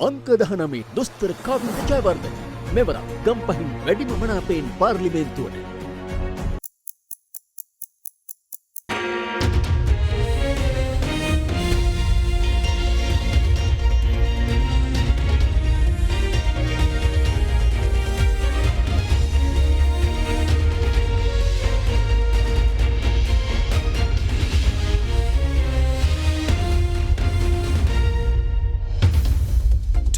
අංක 19 දොස්තර කාවින්ද ජයවර්ධන මෙවර ගම්පහින් වැඩිම මනාපයෙන් පාර්ලිමේන්තුවට.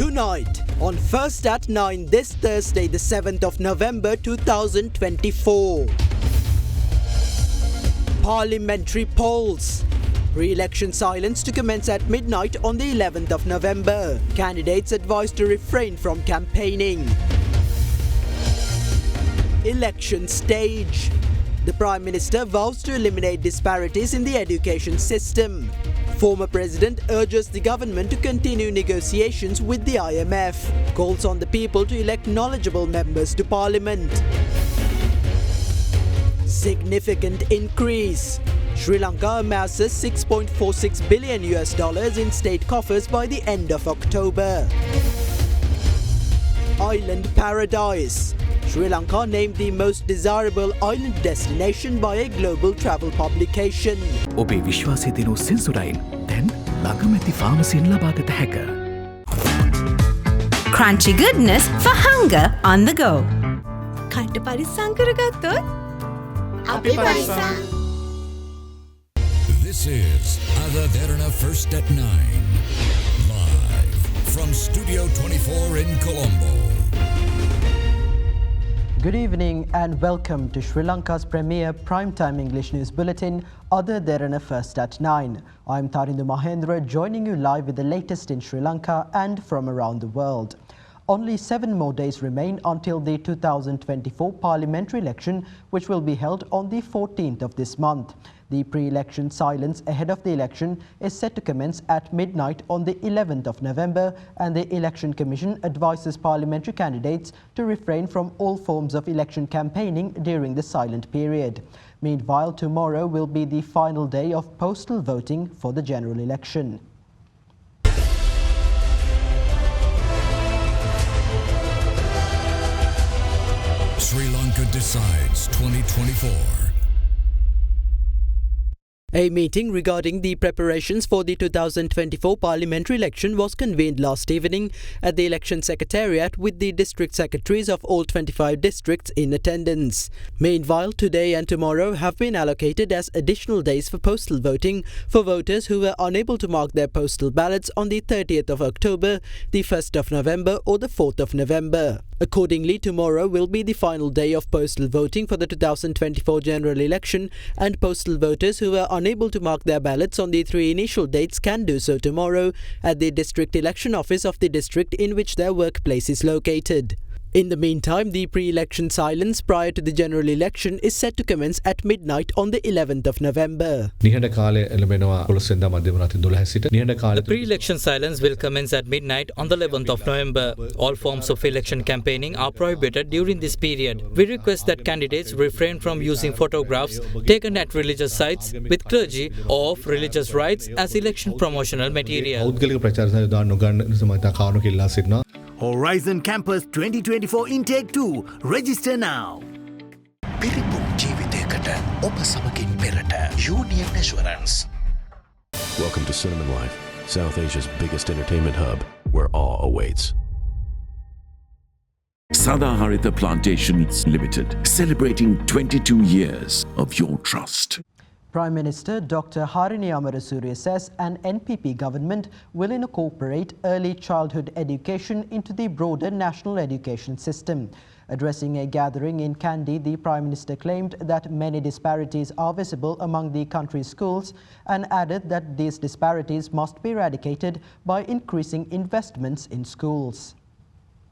Tonight, on First at 9 this Thursday, the 7th of November 2024. Parliamentary polls. Pre-election silence to commence at midnight on the 11th of November. Candidates advised to refrain from campaigning. Election stage. The Prime Minister vows to eliminate disparities in the education system. Former President urges the government to continue negotiations with the IMF. Calls on the people to elect knowledgeable members to Parliament. Significant increase. Sri Lanka amasses $6.46 billion in state coffers by the end of October. Island paradise. Sri Lanka named the most desirable island destination by a global travel publication. ඔබේ විශ්වාසය දෙනු සෙන්සුරයින් දැන් ළඟමැති ෆාමසියෙන් ලබාගත හැක. Crunchy goodness for hunger on the go. කන්ට පරිස්සම් කරගත්තොත් අපි පරිස්සම්. This is Derana First at 9. Live from Studio 24 in Colombo. Good evening and welcome to Sri Lanka's premier primetime English news bulletin, Derana First at 9. I'm Tarindu Mahendra, joining you live with the latest in Sri Lanka and from around the world. Only 7 more days remain until the 2024 parliamentary election, which will be held on the 14th of this month. The pre-election silence ahead of the election is set to commence at midnight on the 11th of November, and the Election Commission advises parliamentary candidates to refrain from all forms of election campaigning during the silent period. Meanwhile, tomorrow will be the final day of postal voting for the general election. Sri Lanka decides 2024. A meeting regarding the preparations for the 2024 parliamentary election was convened last evening at the election secretariat with the district secretaries of all 25 districts in attendance. Meanwhile, today and tomorrow have been allocated as additional days for postal voting for voters who were unable to mark their postal ballots on the 30th of October, the 1st of November or the 4th of November. Accordingly, tomorrow will be the final day of postal voting for the 2024 general election, and postal voters who were unable to mark their ballots on the 3 initial dates can do so tomorrow at the district election office of the district in which their workplace is located. In the meantime, the pre-election silence prior to the general election is set to commence at midnight on the 11th of November. The pre-election silence will commence at midnight on the 11th of November. All forms of election campaigning are prohibited during this period. We request that candidates refrain from using photographs taken at religious sites with clergy or of religious rites as election promotional material. Horizon Campus 2024 Intake 2. Register now. පිරිපුන් ජීවිතයකට ඔබ සමගින් පෙරට Union Assurance. Welcome to Cinnamon Life, South Asia's biggest entertainment hub, where awe awaits. Sadaharita Plantations Limited, celebrating 22 years of your trust. Prime Minister Dr. Harini Amarasuriya says an NPP government will incorporate early childhood education into the broader national education system. Addressing a gathering in Kandy, the Prime Minister claimed that many disparities are visible among the country's schools and added that these disparities must be eradicated by increasing investments in schools.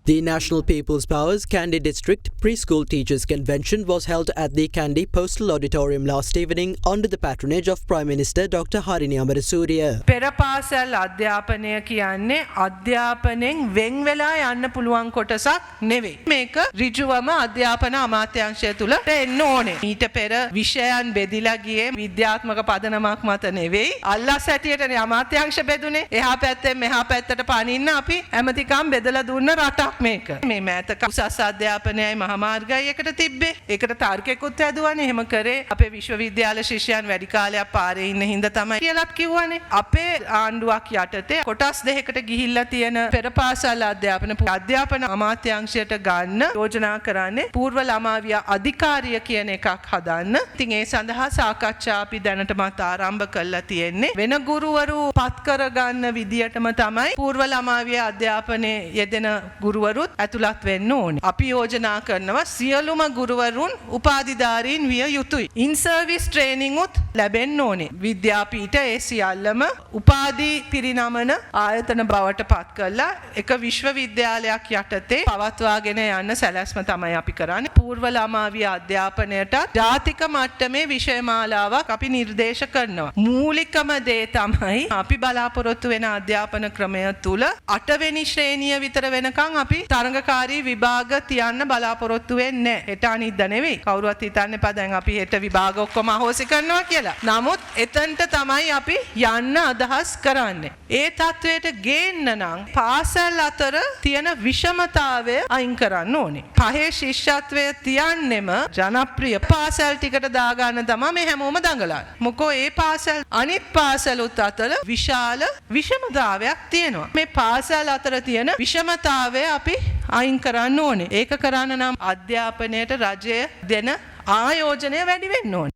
The National People's Powers Kandy District Preschool Teachers Convention was held at the Kandy Postal Auditorium last evening under the patronage of Prime Minister Dr. Harini Amarasuriya. පෙරපාසල් අධ්‍යාපනය කියන්නේ අධ්‍යාපනයෙන් වෙන් වෙලා යන්න පුළුවන් කොටසක් නෙවෙයි. මේක ඍජුවම අධ්‍යාපන අමාත්‍යාංශය තුල එන්න ඕනේ. ඊට පෙර විෂයන් බෙදිලා ගියේ විද්‍යාත්මක පදනමක් මත නෙවෙයි. අල්ලස් හැටියටනේ අමාත්‍යාංශ බෙදුනේ. එහා පැත්තෙන් මෙහා පැත්තට පනින්න අපි ඇමතිකම් බෙදලා දුන්න රටක් මේක. මේ මෑතක උසස් අධ්‍යාපනයයි මහාමාර්ගයයි එකට තිබ්බේ. ඒකට තර්කයකුත් හැදුවානේ. එහෙම කරේ අපේ විශ්වවිද්‍යාල ශිෂ්‍යයන් වැඩි කාලයක් පාරේ ඉන්න හින්දා තමයි කියලාත් කිව්වනේ. අපේ ආණ්ඩුවක් යටතේ කොටස් දෙකකට ගිහිල්ලා තියෙන පෙරපාසල් අධ්‍යාපන අමාත්‍යාංශයට ගන්න යෝජනා කරන්නේ පූර්ව ළමාවිය අධිකාරිය කියන එකක් හදන්න. ඉතින් ඒ සඳහා සාකච්ඡා අපි දැනටමත් ආරම්භ කළා තියෙන්නේ. වෙන ගුරුවරු පත් කරගන්න විදියටම තමයි පූර්ව ළමාවිය අධ්‍යාපනයේ යෙදෙන ගුරුවරුත් ඇතුළත් වෙන්න ඕනේ. අපි යෝජනා කරනවා සියලුම ගුරුවරුන් උපාධිධාරීන් විය යුතුයි. ඉන් සර්විස් ට්‍රේනින්ග් උත් ලැබෙන්න ඕනේ. විද්‍යාපීඨ ඒ සියල්ලම උපාධි පිරිනමන ආයතන බවට පත් කළා එක විශ්වවිද්‍යාලයක් යටතේ පවත්වාගෙන යන්න සැලැස්ම තමයි අපි කරන්නේ. පූර්ව ළමාවිය අධ්‍යාපනයට ජාතික මට්ටමේ විෂය මාලාවක් අපි නිර්දේශ කරනවා. මූලිකම දේ තමයි අපි බලාපොරොත්තු වෙන අධ්‍යාපන ක්‍රමය තුල 8 වෙනි ශ්‍රේණිය විතර වෙනකන් අපි තරඟකාරී විභාග තියන්න බලාපොරොත්තු වෙන්නේ නැහැ. හෙට අනිද්දා නෙවෙයි. කවුරුවත් හිතන්න එපා දැන් අපි හෙට විභාග ඔක්කොම අහෝසි කරනවා කියලා. නමුත් එතනට තමයි අපි යන්න අදහස් කරන්නේ. ඒ තත්වයට ගේන්න නම් පාසල් අතර තියෙන විෂමතාවය අයින් කරන්න ඕනේ. පහේ ශිෂ්‍යත්වය තියන්නෙම ජනප්‍රිය පාසල් ටිකට දාගන්න තමයි මේ හැමෝම දඟලන්නේ. මොකෝ ඒ පාසල් අනිත් පාසලුත් අතර විශාල විෂමතාවයක් තියෙනවා. මේ පාසල් අතර තියෙන විෂමතාවය අපි අයින් කරන්න ඕනේ. ඒක කරන්න නම් අධ්‍යාපනයට රජය දෙන ආයෝජනය වැඩි වෙන්න ඕනේ.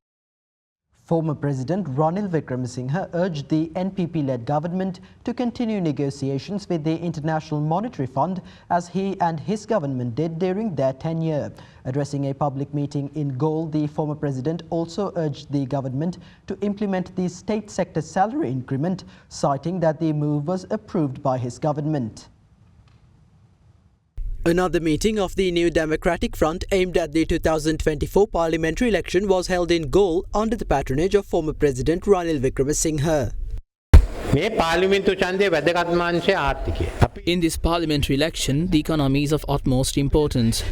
Former President Ranil Wickremesinghe urged the NPP-led government to continue negotiations with the International Monetary Fund as he and his government did during their tenure. Addressing a public meeting in Galle, the former president also urged the government to implement the state sector salary increment, citing that the move was approved by his government. Another meeting of the New Democratic Front aimed at the 2024 parliamentary election was held in Galle under the patronage of former President Ranil Wickremesinghe. In this parliamentary election, the economy is of utmost importance.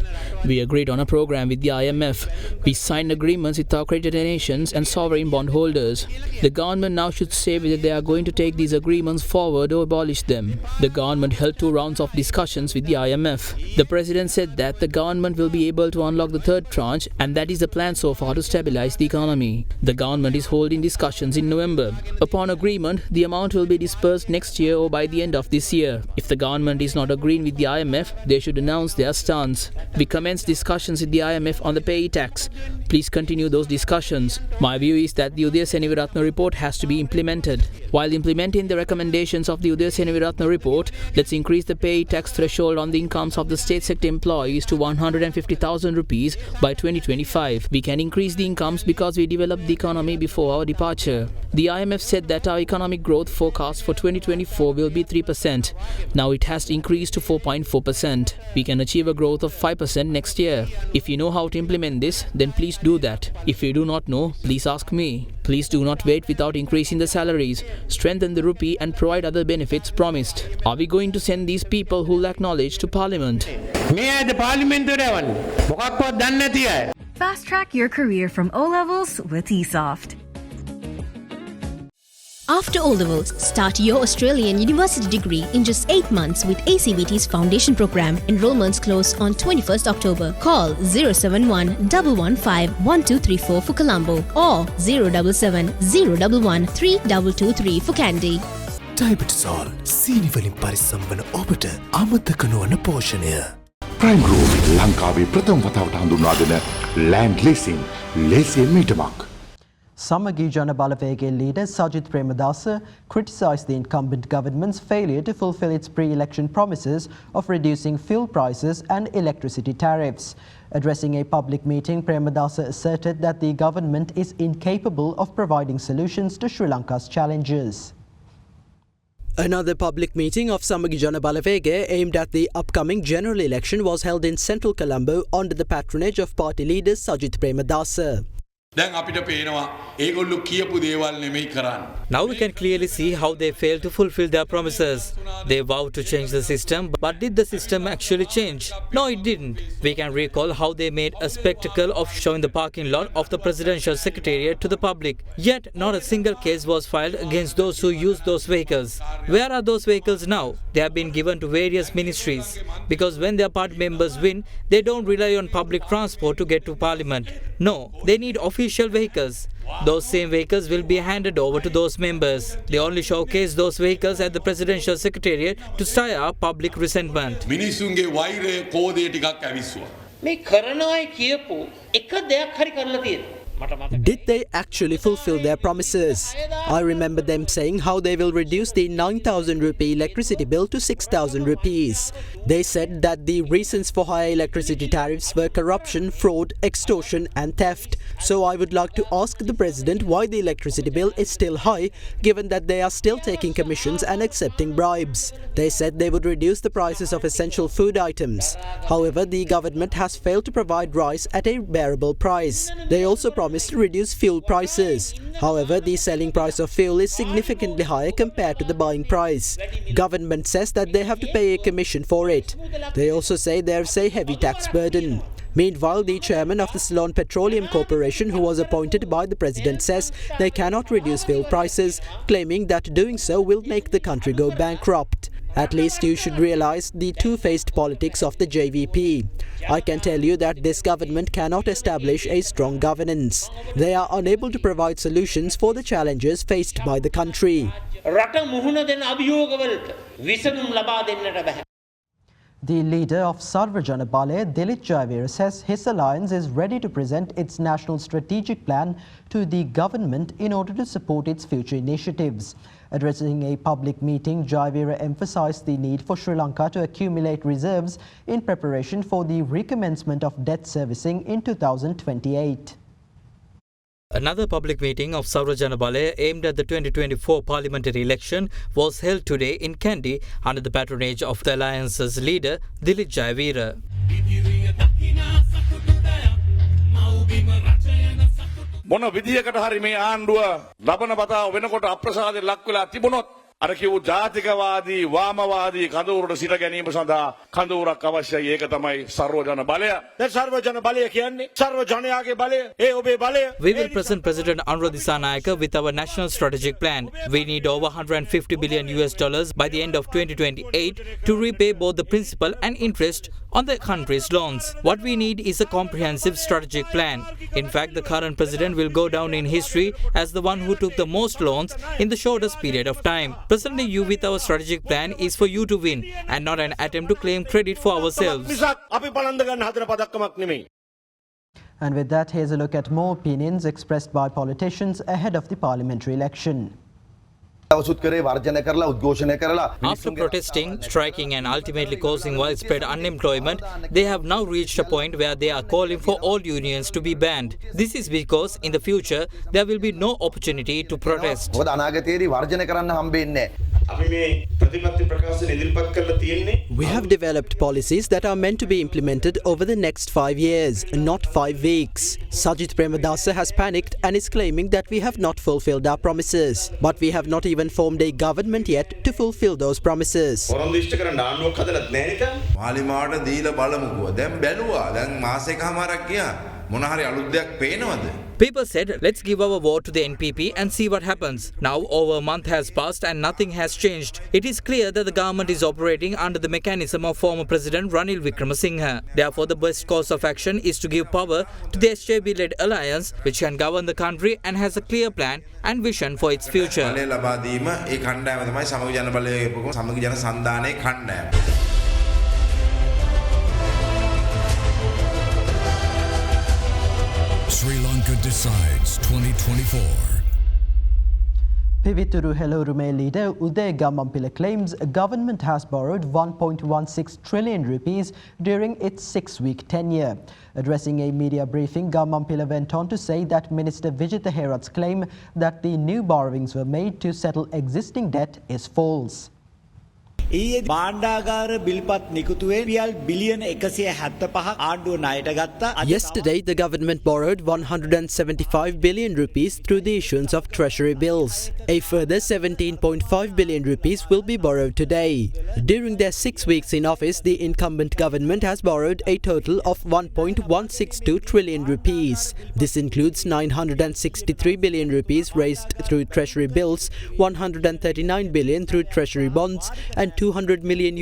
We agreed on a program with the IMF. We signed agreements with our creditor nations and sovereign bondholders. The government now should say whether they are going to take these agreements forward or abolish them. The government held 2 rounds of discussions with the IMF. The president said that the government will be able to unlock the 3rd tranche, and that is the plan so far to stabilize the economy. The government is holding discussions in November. Upon agreement, the amount will be dispersed next year or by the end of this year. If the government is not agreeing with the IMF, they should announce their stance. We commenced discussions with the IMF on the pay tax. Please continue those discussions. My view is that the Udaya Seneviratne report has to be implemented. While implementing the recommendations of the Udaya Seneviratne report, let's increase the pay tax threshold on the incomes of the state sector employees to 150,000 rupees by 2025. We can increase the incomes because we developed the economy before our departure. The IMF said that our economic growth forecast for 2024 will be 3%. Now it has increased to 4.4%. We can achieve a growth of 5% next year. If you know how to implement this, then please do that. If you do not know, please ask me. Please do not wait without increasing the salaries, strengthen the rupee and provide other benefits promised. Are we going to send these people who lack knowledge to Parliament? Fast track your career from O-Levels with eSoft. After O-Levels, start your Australian university degree in just 8 months with ACVT's Foundation Program. Enrollments close on 21st October. Call 071 115 1234 for Colombo or 077 011 3223 for Kandy. Diabetol, සීනිවලින් පරිස්සම් වන ඔබට අමතක නොවන පෝෂණය. Prime Group ලංකාවේ ප්‍රථම වතාවට හඳුන්වා දෙන land leasing ලේසියෙන් මීටමක්. Samagi Jana Balavege leader Sajid Premadasa criticised the incumbent government's failure to fulfill its pre-election promises of reducing fuel prices and electricity tariffs. Addressing a public meeting, Premadasa asserted that the government is incapable of providing solutions to Sri Lanka's challenges. Another public meeting of Samagi Jana Balawege aimed at the upcoming general election was held in central Colombo under the patronage of party leader Sajith Premadasa. Now we can clearly see how they failed to fulfill their promises. They vowed to change the system, but did the system actually change? No, it didn't. We can recall how they made a spectacle of showing the parking lot of the presidential secretariat to the public. Yet not a single case was filed against those who used those vehicles. Where are those vehicles now? They have been given to various ministries. Because when their party members win, they don't rely on public transport to get to parliament. No, they need official vehicles. Those same vehicles will be handed over to those members. They only showcase those vehicles at the presidential secretariat to stir up public resentment. Did they actually fulfill their promises? I remember them saying how they will reduce the 9,000 rupee electricity bill to 6,000 rupees. They said that the reasons for higher electricity tariffs were corruption, fraud, extortion and theft. So I would like to ask the President why the electricity bill is still high, given that they are still taking commissions and accepting bribes. They said they would reduce the prices of essential food items. However, the government has failed to provide rice at a bearable price. They also promised to reduce fuel prices. However, the selling price of fuel is significantly higher compared to the buying price. Government says that they have to pay a commission for it. They also say there's a heavy tax burden. Meanwhile, the chairman of the Ceylon Petroleum Corporation, who was appointed by the president, says they cannot reduce fuel prices, claiming that doing so will make the country go bankrupt. At least you should realize the two-faced politics of the JVP. I can tell you that this government cannot establish a strong governance. They are unable to provide solutions for the challenges faced by the country. The leader of Sarva Jana Bale, Dilit Jayavira, says his alliance is ready to present its national strategic plan to the government in order to support its future initiatives. Addressing a public meeting, Jayavira emphasized the need for Sri Lanka to accumulate reserves in preparation for the recommencement of debt servicing in 2028. Another public meeting of Saurajana Bale aimed at the 2024 parliamentary election was held today in Kandy under the patronage of the alliance's leader Dilit Jayavira. මොන විදියකට හරි මේ ආණ්ඩුව ලබන බතාව වෙනකොට අප්‍රසාදේ ලක් වෙලා තිබුණොත් අර කිව්ව ජාතිකවාදී වාමවාදී කඳවුරට සිට ගැනීම සඳහා කඳවුරක් අවශ්‍යයි. ඒක තමයි සර්වජන බලය. දැන් සර්වජන බලය කියන්නේ සර්ව ජනයාගේ බලය. ඒ ඔබේ බලය. We will present President Anura Dissanayake with our national strategic plan. We need over $150 billion by the end of 2028 to repay both the principal and interest on the country's loans. What we need is a comprehensive strategic plan. In fact, the current president will go down in history as the one who took the most loans in the shortest period of time. Presenting you with our strategic plan is for you to win and not an attempt to claim credit for ourselves. And with that, here's a look at more opinions expressed by politicians ahead of the parliamentary election. After protesting, striking and ultimately causing widespread unemployment, they have now reached a point where they are calling for all unions to be banned. This is because in the future there will be no opportunity to protest. We have developed policies that are meant to be implemented over the next 5 years, not 5 weeks. Sajith Premadasa has panicked and is claiming that we have not fulfilled our promises. But we have not even formed a government yet to fulfill those promises. People said, let's give our vote to the NPP and see what happens. Now over a month has passed and nothing has changed. It is clear that the government is operating under the mechanism of former President Ranil Wickremesinghe. Therefore, the best course of action is to give power to the SJB-led alliance, which can govern the country and has a clear plan and vision for its future. Sri Lanka decides 2024. Pivituru Hellorume leader Uday Gammampila claims government has borrowed 1.16 trillion rupees during its 6-week tenure. Addressing a media briefing, Gammampila went on to say that Minister Vijitha Herath's claim that the new borrowings were made to settle existing debt is false. ඊයේ භාණ්ඩාගාර බිල්පත් නිකුතුවෙන් real බිලියන 175ක් ආණ්ඩුව ණයට ගත්තා. Yesterday, the government borrowed 175 billion rupees through the issuance of treasury bills. A further 17.5 billion rupees will be borrowed today. During their 6 weeks in office, the incumbent government has borrowed a total of 1.162 trillion rupees. This includes 963 billion rupees raised through treasury bills, 139 billion through treasury bonds, and $200 million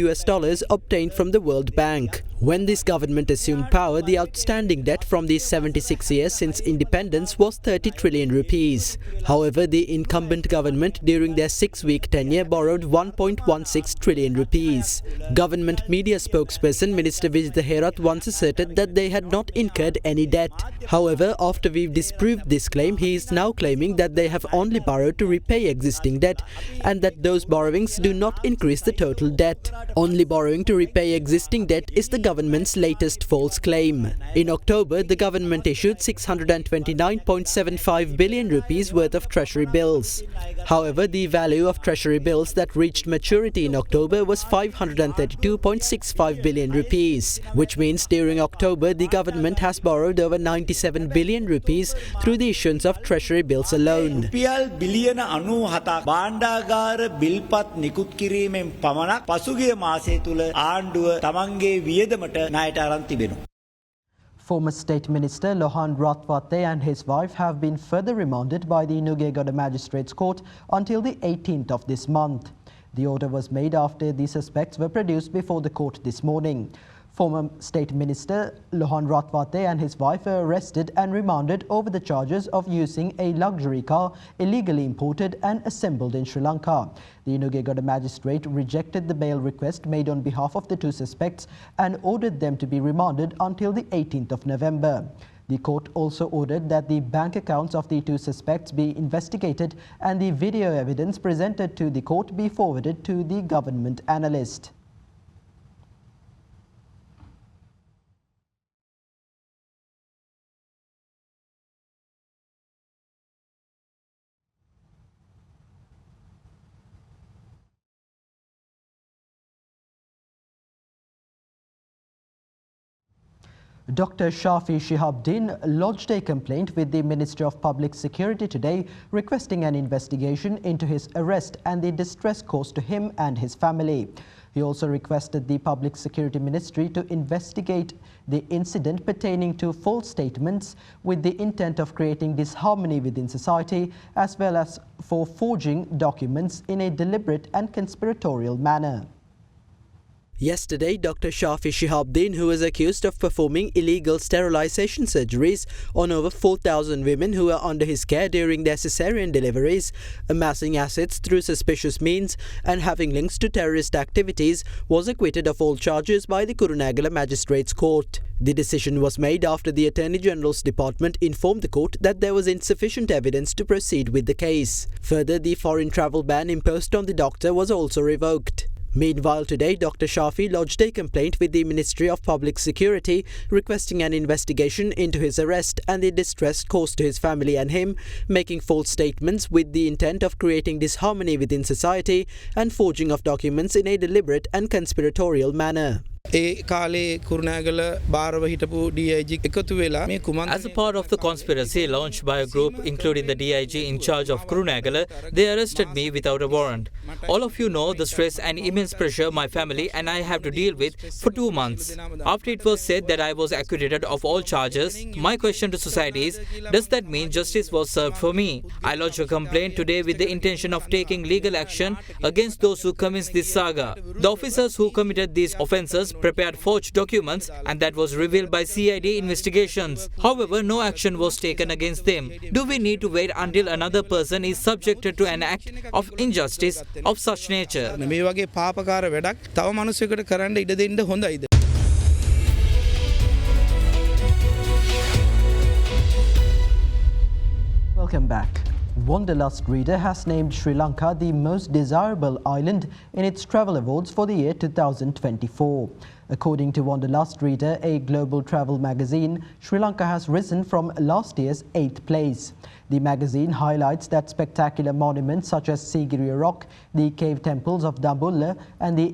obtained from the World Bank. When this government assumed power, the outstanding debt from the 76 years since independence was 30 trillion rupees. However, the incumbent government during their 6-week tenure borrowed 1.16 trillion rupees. Government media spokesperson Minister Vijitha Herath once asserted that they had not incurred any debt. However, after we've disproved this claim, he is now claiming that they have only borrowed to repay existing debt and that those borrowings do not increase the total debt. Only borrowing to repay existing debt is the government's latest false claim. In October, the government issued 629.75 billion rupees worth of treasury bills. However, the value of treasury bills that reached maturity in October was 532.65 billion rupees, which means during October the government has borrowed over 97 billion rupees through the issuance of treasury bills alone. රුපියල් බිලියන 97ක් භාණ්ඩාගාර බිල්පත් නිකුත් කිරීමෙන් පමණක් පසුගිය මාසය තුල ආණ්ඩුව තමන්ගේ වියදමට ණයට අරන් තිබෙනවා. Former State Minister Lohan Ratwatte and his wife have been further remanded by the Nugegoda Magistrates Court until the 18th of this month. The order was made after the suspects were produced before the court this morning. Former State Minister Lohan Ratwatte and his wife were arrested and remanded over the charges of using a luxury car illegally imported and assembled in Sri Lanka. The Nugegoda magistrate rejected the bail request made on behalf of the two suspects and ordered them to be remanded until the 18th of November. The court also ordered that the bank accounts of the two suspects be investigated and the video evidence presented to the court be forwarded to the government analyst. Dr. Shafi Shihabdin lodged a complaint with the Ministry of Public Security today requesting an investigation into his arrest and the distress caused to him and his family. He also requested the Public Security Ministry to investigate the incident pertaining to false statements with the intent of creating disharmony within society as well as for forging documents in a deliberate and conspiratorial manner. Yesterday, Dr. Shafi Shihabdin, who was accused of performing illegal sterilization surgeries on over 4,000 women who were under his care during their cesarean deliveries, amassing assets through suspicious means and having links to terrorist activities, was acquitted of all charges by the Kurunegala Magistrates Court. The decision was made after the Attorney General's Department informed the court that there was insufficient evidence to proceed with the case. Further, the foreign travel ban imposed on the doctor was also revoked. Meanwhile, today, Dr. Shafi lodged a complaint with the Ministry of Public Security requesting an investigation into his arrest and the distress caused to his family and him, making false statements with the intent of creating disharmony within society and forging of documents in a deliberate and conspiratorial manner. As a part of the conspiracy launched by a group including the DIG in charge of Kurunegala, they arrested me without a warrant. All of you know the stress and immense pressure my family and I have to deal with for 2 months. After it was said that I was acquitted of all charges, my question to society is, does that mean justice was served for me? I lodged a complaint today with the intention of taking legal action against those who commenced this saga. The officers who committed these offences prepared forged documents and that was revealed by CID investigations. However, no action was taken against them. Do we need to wait until another person is subjected to an act of injustice of such nature? Welcome back. Wanderlust Reader has named Sri Lanka the most desirable island in its travel awards for the year 2024. According to Wanderlust Reader, a global travel magazine, Sri Lanka has risen from last year's 8th place. The magazine highlights that spectacular monuments such as Sigiriya Rock, the cave temples of Dambulla and the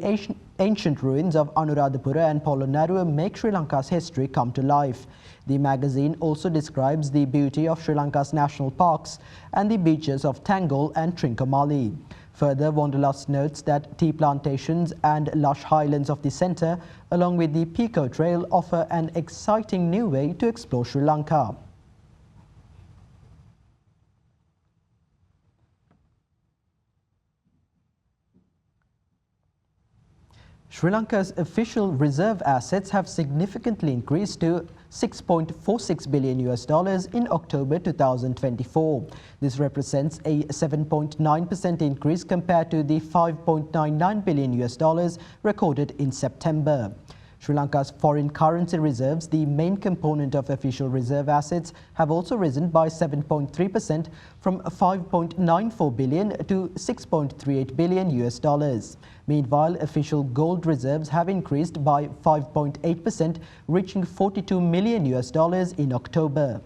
ancient ruins of Anuradhapura and Polonnaruwa make Sri Lanka's history come to life. The magazine also describes the beauty of Sri Lanka's national parks and the beaches of Tangol and Trincomalee. Further, Wanderlust notes that tea plantations and lush highlands of the centre, along with the Pico Trail, offer an exciting new way to explore Sri Lanka. Sri Lanka's official reserve assets have significantly increased to $6.46 billion in October 2024. This represents a 7.9% increase compared to the $5.99 billion recorded in September. Sri Lanka's foreign currency reserves, the main component of official reserve assets, have also risen by 7.3% from $5.94 billion to $6.38 billion. Meanwhile, official gold reserves have increased by 5.8%, reaching $42 million in October.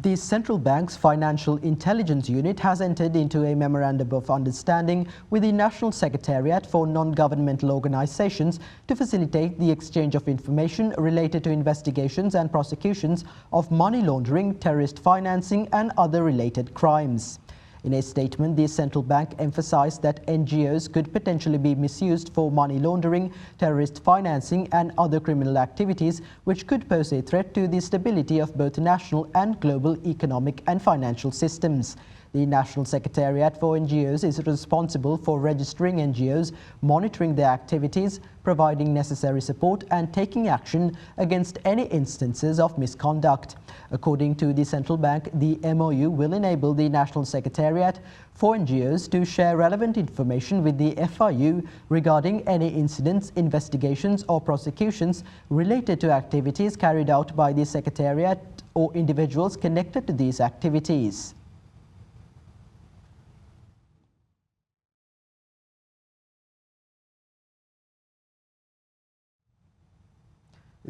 The Central Bank's Financial Intelligence Unit has entered into a Memorandum of Understanding with the National Secretariat for Non-Governmental Organizations to facilitate the exchange of information related to investigations and prosecutions of money laundering, terrorist financing and other related crimes. In a statement, the central bank emphasized that NGOs could potentially be misused for money laundering, terrorist financing and other criminal activities which could pose a threat to the stability of both national and global economic and financial systems. The National Secretariat for NGOs is responsible for registering NGOs, monitoring their activities, providing necessary support and taking action against any instances of misconduct. According to the Central Bank, the MOU will enable the National Secretariat for NGOs to share relevant information with the FIU regarding any incidents, investigations or prosecutions related to activities carried out by the Secretariat or individuals connected to these activities.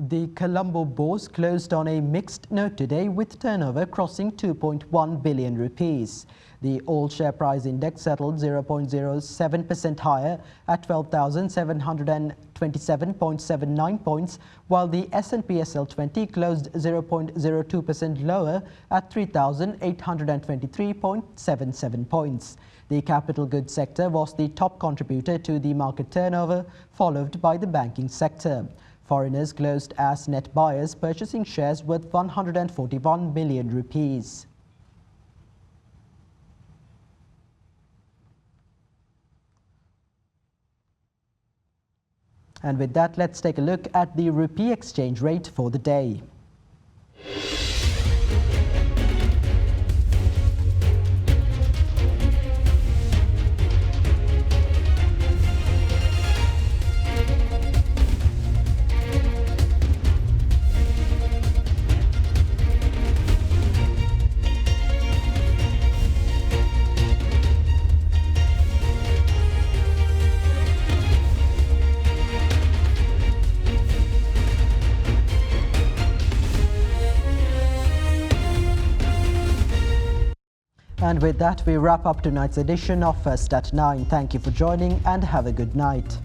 The Colombo Bourse closed on a mixed note today with turnover crossing 2.1 billion rupees. The all-share price index settled 0.07% higher at 12,727.79 points, while the S&P SL20 closed 0.02% lower at 3,823.77 points. The capital goods sector was the top contributor to the market turnover, followed by the banking sector. Foreigners closed as net buyers, purchasing shares worth 141 million rupees. And with that, let's take a look at the rupee exchange rate for the day. And with that, we wrap up tonight's edition of First at 9. Thank you for joining and have a good night.